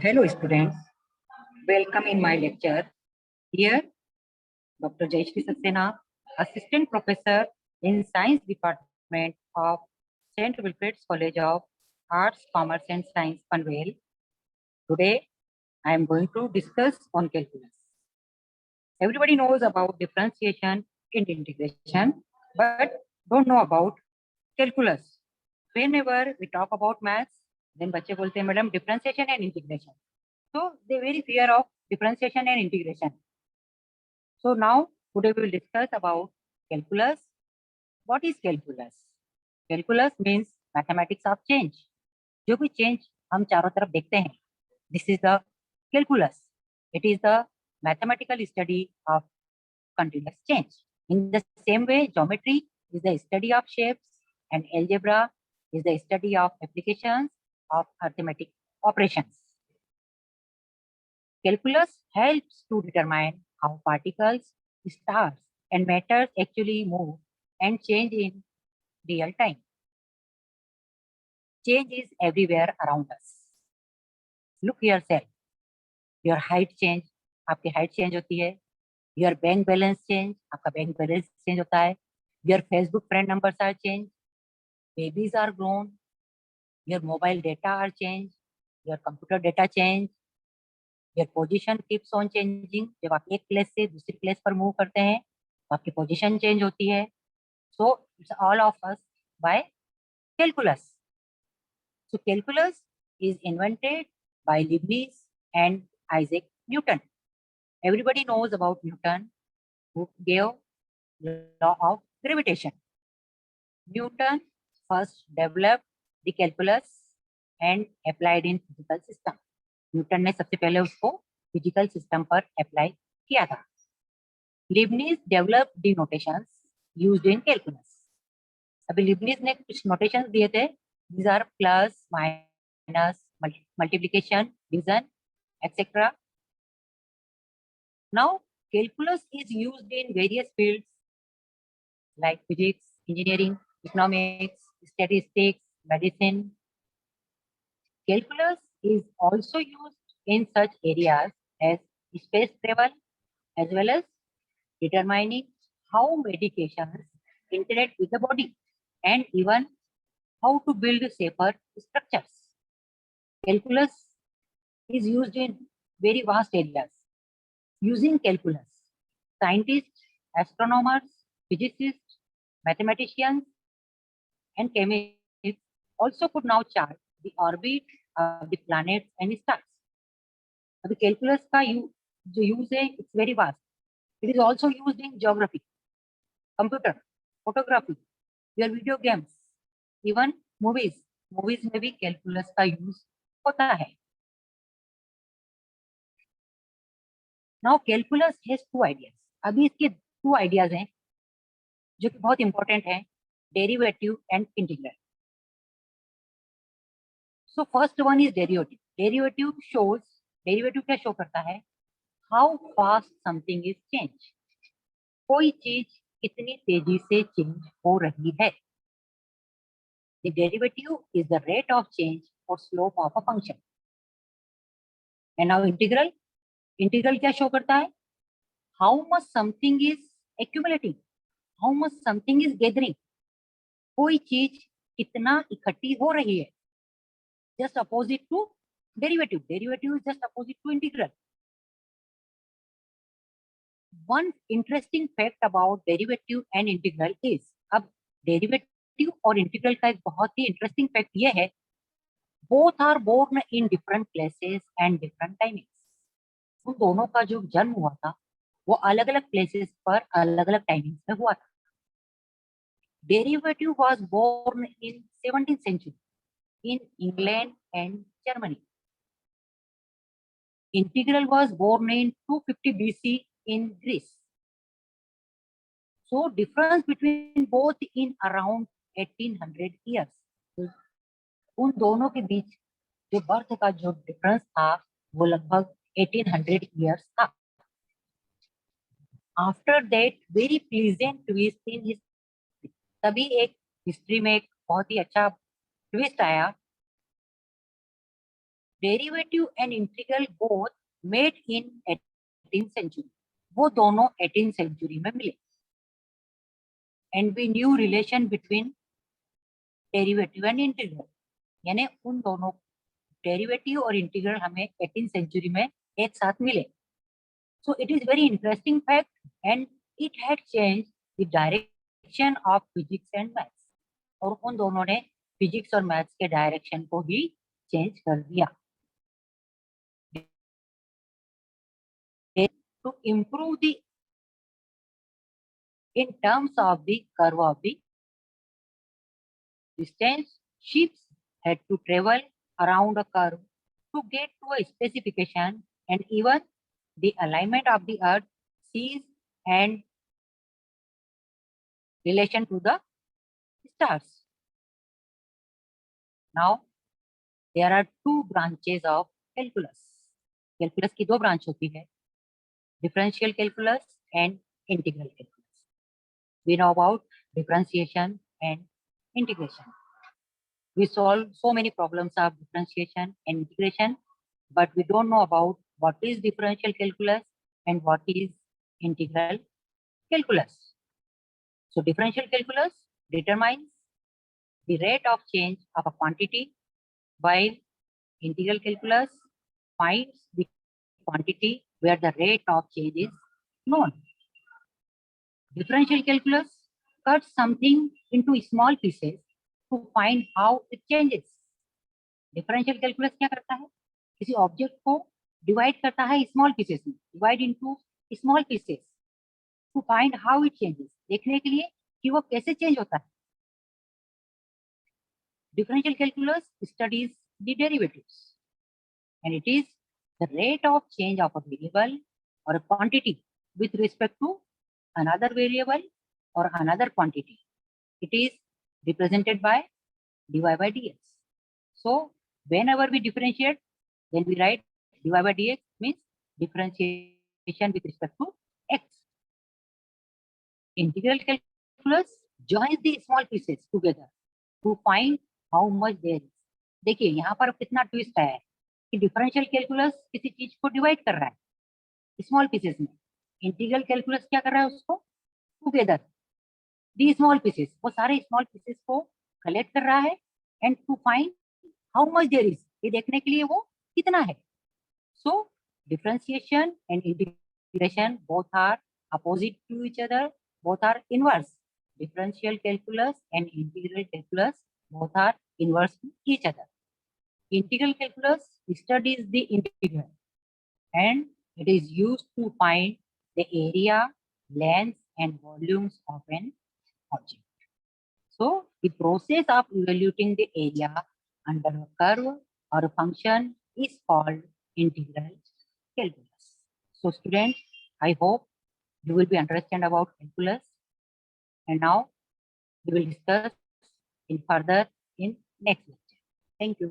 Hello students, welcome in my lecture. Here Dr. Jayashree Saxena, Assistant Professor in Science Department of St. Wilfrid's College of Arts, Commerce and Science, Panvel. Today I am going to discuss on calculus. Everybody knows about differentiation and integration, but don't know about calculus. Whenever we talk about maths, then बच्चे बोलते हैं madam differentiation and integration. So they very fear of differentiation and integration. So now today we will discuss about calculus. What is calculus? Calculus means mathematics of change. जो भी change हम चारों तरफ देखते हैं, this is the calculus. It is the mathematical study of continuous change. In the same way, geometry is the study of shapes and algebra is the study of applications of arithmetic operations. Calculus helps to determine how particles, stars, and matters actually move and change in real time. Change is everywhere around us. Look yourself. Your height change, आपकी height change होती है. Your bank balance change, आपका bank balance change होता है. Your Facebook friend numbers are changed. Babies are grown. Your mobile data are changed. Your computer data change. Your position keeps on changing. जब आप एक place से दूसरी place पर move करते हैं तो आपकी पोजीशन चेंज होती है. So it's all of us by calculus. So calculus is invented by Leibniz and Isaac Newton. Everybody knows about Newton, who gave law of gravitation. Newton first developed the calculus and applied in physical system. Newton ने सबसे पहले उसको physical system पर apply किया था. Leibniz develop the notations used in calculus. अभी Leibniz ने कुछ नोटेशंस दिए थे. these are plus, minus, multiplication, division, etc. Now calculus is used in various fields like physics, engineering, economics, statistics, medicine. Calculus is also used in such areas as space travel as well as determining how medications interact with the body and even how to build safer structures. Calculus is used in very vast areas. Using calculus, scientists, astronomers, physicists, mathematicians, and chemists also could now chart the orbit of the planets and stars. अभी calculus का जो use है, it's very vast. It is also used in geography, computer, photography, your video games, even movies. Movies में भी calculus का use होता है. Now calculus has two ideas. अभी इसके two ideas हैं जो कि बहुत important हैं, derivative and integral. So first one is derivative. Derivative क्या show करता है? How fast something is changed. कोई चीज कितनी तेजी से change हो रही है. The derivative is the rate of change or slope of a function. And now integral. Integral क्या show करता है? How much something is accumulating. How much something is gathering. कोई चीज कितना इकट्ठी हो रही है. Just opposite to derivative. Derivative is just opposite to integral. One interesting fact about derivative and integral is, अब derivative और integral का एक बहुत ही interesting fact ये है, both are born in different places and different timings. उन दोनों का जो जन्म हुआ था वो अलग अलग places पर अलग अलग timings में हुआ था. Derivative was born in 17th century in England and Germany. Integral was born in 250 BC in Greece. So difference between both in around 1800 years. उन दोनों के बीच जो बर्थ का जो डिफरेंस था वो लगभग 1800 years था. After that very pleasant twist in history. तभी एक हिस्ट्री में एक बहुत ही अच्छा ट्विस्ट आया. Derivative and integral both made in 18th century. वो दोनों 18th century में मिले. And we knew relation between derivative and integral, यानी उन दोनों डेरिवेटिव और इंटीग्रल हमें 18th century में एक साथ मिले. So it is very interesting fact and it had changed the direction of physics and maths. और उन दोनों ने फिजिक्स और मैथ्स के डायरेक्शन को ही चेंज कर दिया. To improve the in terms of the curve of the distance, ships had to travel around a curve to get to a specification, and even the alignment of the earth, seas and relation to the stars. Now there are two branches of calculus. Calculus की दो branch होती है, differential calculus and integral calculus. We know about differentiation and integration. We solve so many problems of differentiation and integration, but we don't know about what is differential calculus and what is integral calculus. So differential calculus determines the rate of change of a quantity, while integral calculus finds the quantity where the rate of change is known. Differential calculus cuts something into small pieces to find how it changes. Differential calculus क्या करता है? किसी object को divide करता है small pieces में, divide into small pieces to find how it changes, देखने के लिए कि वो कैसे चेंज होता है. Differential calculus studies the derivatives, and it is the rate of change of a variable or a quantity with respect to another variable or another quantity. It is represented by dy by dx. So whenever we differentiate, then we write dy by dx means differentiation with respect to x. Integral calculus joins the small pieces together to find how much there is. देखिए यहाँ पर कितना twist है कि differential calculus किसी चीज को divide कर रहा है स्मॉल पीसेस में, इंटीग्रल कैलकुलस क्या कर रहा है उसको टुगेदर दी स्मॉल पीसेस, वो सारे स्मॉल पीसेस को कलेक्ट कर रहा है and to find how much there is, ये देखने के लिए वो कितना है. So differentiation and integration both are opposite to each other, both are inverse. Differential calculus and integral calculus both are inverse to each other. Integral calculus studies the integral and it is used to find the area, length and volumes of an object. So the process of evaluating the area under a curve or a function is called integral calculus. So students, I hope you will be understand about calculus, and now we will discuss in further in next lecture. Thank you.